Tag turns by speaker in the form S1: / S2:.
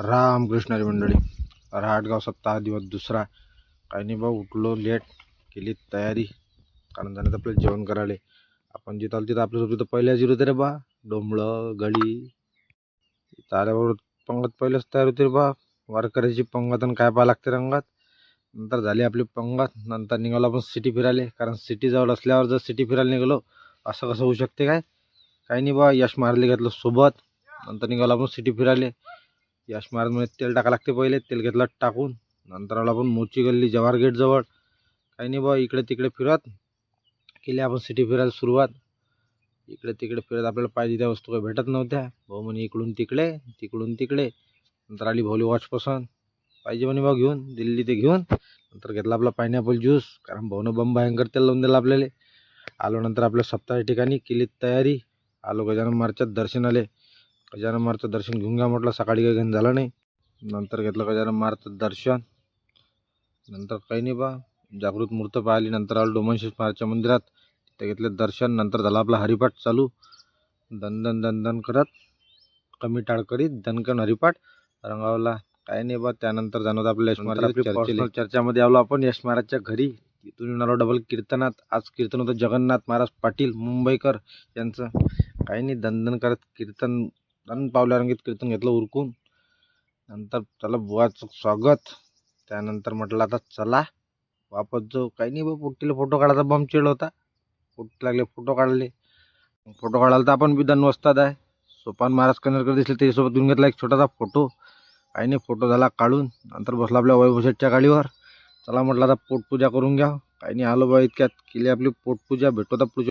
S1: रामकृष्णारी मंडळी. रहाटगाव सप्ताह दिवस दुसरा. काही नाही बा, उठलो लेट, केली तयारी, कारण जाण्यात आपल्याला जेवण करायला. आपण जिथं आलो तिथं आपल्यासोबत तर पहिल्याच येत होते रे बा. डोंबळं गडी ताऱ्याबरोबर पंगत पहिलेच तयार होते रे बा. वारकऱ्याची पंगत आणि काय पाहा लागते रंगात. नंतर झाली आपली पंगत. नंतर निघालो आपण सिटी फिरायला, कारण सिटी जवळ असल्यावर जर सिटी फिरायला निघालो असं कसं होऊ शकते काय. काही नाही बा, यश मारले घेतलं सोबत. नंतर निघालो आपण सिटी फिरायला. यश मारमध्ये तेल टाका लागते, पहिले तेल घेतलं टाकून. नंतर आलो आपण मोची गल्ली जवाहर गेट जवळ. काही नाही बा, इकडे तिकडे फिरत केली आपण सिटी फिरायला सुरुवात. इकडे तिकडे फिरत आपल्याला पाहिजे त्या वस्तू काही भेटत नव्हत्या. भाऊ म्हणे इकडून तिकडे तिकडून तिकडे. नंतर आली भाऊली वॉच पसंत पाहिजे म्हणे बा, घेऊन दिल्ली ते घेऊन. नंतर घेतला आपला पायनॅपल ज्यूस, कारण भाऊनं बंब भयंकर तेल लावून दिलं आपल्याला. आलो नंतर आपल्या सप्ताहाच्या ठिकाणी, केली तयारी. आलो गजानन महाराजच्या दर्शनाले. गजानन महाराजचं दर्शन घेऊन घ्या म्हटलं, सकाळी काही घेऊन झालं नाही. नंतर घेतलं गजानन महाराजचं दर्शन. नंतर काही नाही बा, जागृत मूर्त पाहिली. नंतर आलो डोमनशेष महाराजच्या मंदिरात, तिथे घेतलं दर्शन. नंतर झाला आपला हरिपाठ चालू, दंदन दंदन करत, कमी टाळ करीत दणकन हरिपाठ रंगावला. काही नाही बा, त्यानंतर जाणवत आपल्या यश महाराज चर्चामध्ये आलो आपण यश महाराजच्या घरी. तिथून येऊन आलो डबल कीर्तनात. आज कीर्तन होतं जगन्नाथ महाराज पाटील मुंबईकर यांचं. काही नाही, दंदन करत कीर्तन दन पावल्या रंगीत कीर्तन घेतलं उरकून. नंतर त्याला बुवाचं स्वागत. त्यानंतर म्हटलं आता चला वापस जाऊ. काही नाही बा, पोट्टीला फोटो काढायचा बम चिड होता. पोट्टी लागले फोटो काढले. फोटो काढायला तर आपण बी दन वस्ताद आहे. सोपान महाराज कनेरकर दिसले, त्याच्यासोबत घेऊन घेतला एक छोटासा फोटो. काही नाही, फोटो झाला काढून. नंतर बसला आपल्या वैभवशेठच्या गाडीवर. चला म्हटलं आता पोटपूजा करून घ्या. काही नाही, आलो बा इतक्यात केली आपली पोटपूजा. भेटू आता पूजा.